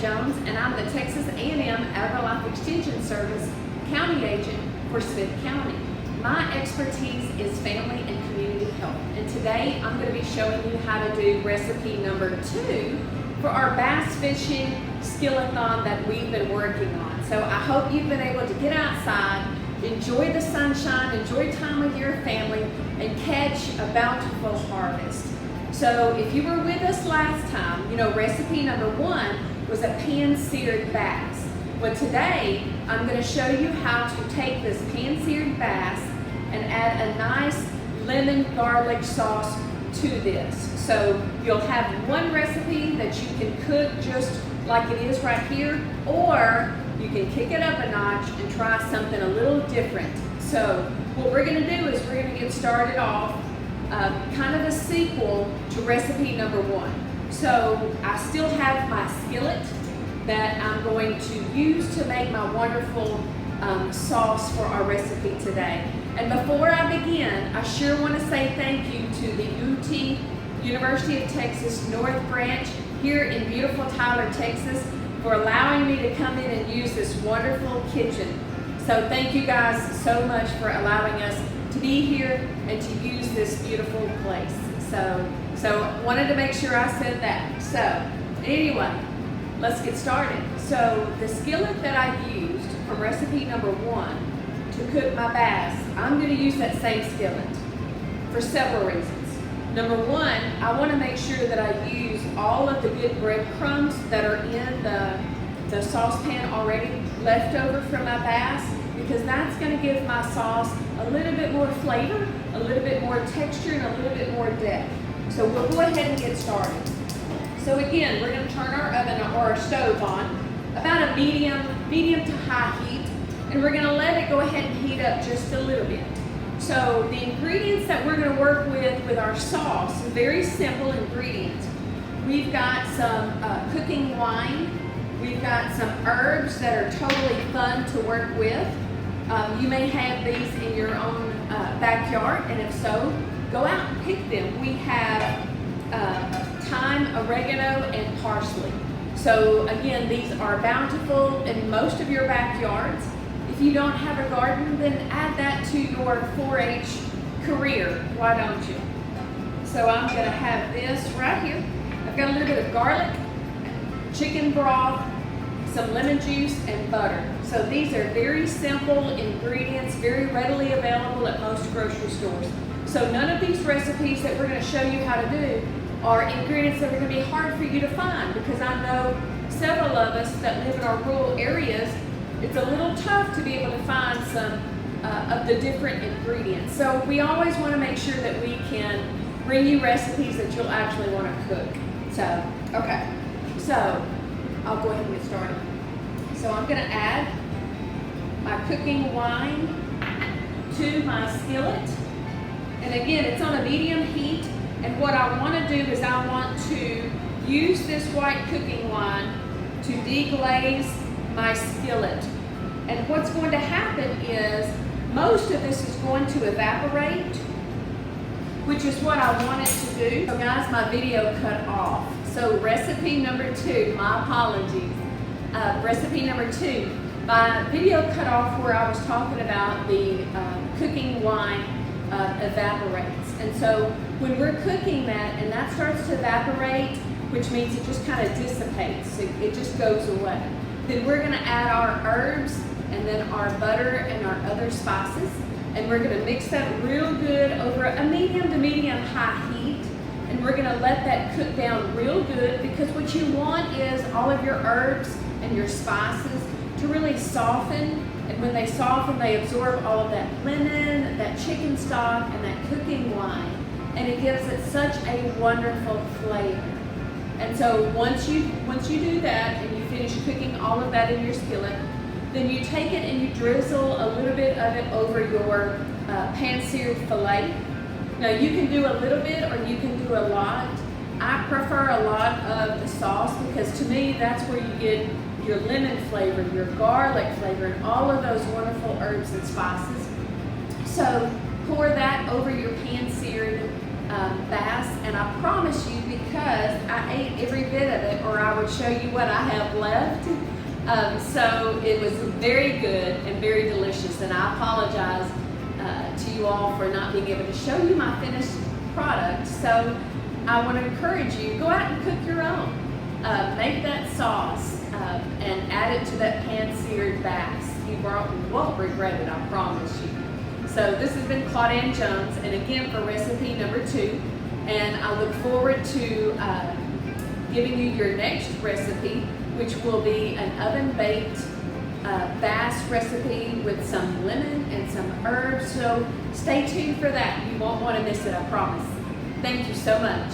Jones, and I'm the Texas A&M AgriLife Extension Service County Agent for Smith County. My expertise is family and community health, and today I'm going to be showing you how to do recipe number 2 for our bass fishing skillathon that we've been working on. So I hope you've been able to get outside, enjoy the sunshine, enjoy time with your family, and catch a bountiful harvest. So if you were with us last time, you know recipe number 1 was a pan-seared bass. Well, today I'm going to show you how to take this pan-seared bass and add a nice lemon garlic sauce to this. So you'll have one recipe that you can cook just like it is right here, or you can kick it up a notch and try something a little different. So what we're going to do is we're going to get started off kind of a sequel to recipe number 1. So I still have my skillet that I'm going to use to make my wonderful sauce for our recipe today. And before I begin, I sure want to say thank you to the UT, University of Texas North Branch here in beautiful Tyler, Texas, for allowing me to come in and use this wonderful kitchen. So thank you guys so much for allowing us to be here and to use this beautiful place. So wanted to make sure I said that. So anyway, let's get started. So the skillet that I used from recipe number 1 to cook my bass, I'm going to use that same skillet for several reasons. Number 1, I want to make sure that I use all of the good breadcrumbs that are in the saucepan already left over from my bass, because that's going to give my sauce a little bit more flavor, a little bit more texture, and a little bit more depth. So we'll go ahead and get started. So again, we're going to turn our oven or our stove on about a medium to high heat, and we're going to let it go ahead and heat up just a little bit. So the ingredients that we're going to work with our sauce, very simple ingredients. We've got some cooking wine. We've got some herbs that are totally fun to work with. You may have these in your own backyard, and if so, go out and pick them. We have thyme, oregano, and parsley. So again, these are bountiful in most of your backyards. If you don't have a garden, then add that to your 4-H career. Why don't you? So I'm going to have this right here. I've got a little bit of garlic, chicken broth, some lemon juice, and butter. So these are very simple ingredients, very readily available at most grocery stores. So none of these recipes that we're going to show you how to do are ingredients that are going to be hard for you to find, because I know several of us that live in our rural areas, it's a little tough to be able to find some of the different ingredients. So we always want to make sure that we can bring you recipes that you'll actually want to cook. So, okay. So I'll go ahead and get started. So I'm going to add my cooking wine to my skillet. And again, it's on a medium heat. And what I want to do is I want to use this white cooking wine to deglaze my skillet. And what's going to happen is most of this is going to evaporate, which is what I want it to do. So guys, my video cut off. So recipe number 2, my apologies. Recipe number 2, my video cut off where I was talking about the cooking wine evaporates. And so when we're cooking that and that starts to evaporate, which means it just kind of dissipates, it just goes away, then we're going to add our herbs and then our butter and our other spices, and we're going to mix that real good over a medium to medium high heat, and we're going to let that cook down real good, because what you want is all of your herbs and your spices to really soften, and when they soften, they absorb all of that lemon, that chicken stock, and that cooking wine, and it gives it such a wonderful flavor. And so once you do that and you finish cooking all of that in your skillet, then you take it and you drizzle a little bit of it over your pan-seared filet. Now you can do a little bit or you can do a lot. I prefer a lot of the sauce, because to me that's where you get your lemon flavor, your garlic flavor, and all of those wonderful herbs and spices. So pour that over your pan-seared bass, and I promise you, because I ate every bit of it, or I would show you what I have left. So it was very good and very delicious, and I apologize to you all for not being able to show you my finished product. So I want to encourage you, go out and cook your own. Make that sauce and add it to that pan-seared bass. You won't regret it, I promise you. So this has been Claudine Jones, and again for recipe number 2. And I look forward to giving you your next recipe, which will be an oven-baked bass recipe with some lemon and some herbs. So stay tuned for that. You won't want to miss it, I promise. Thank you so much.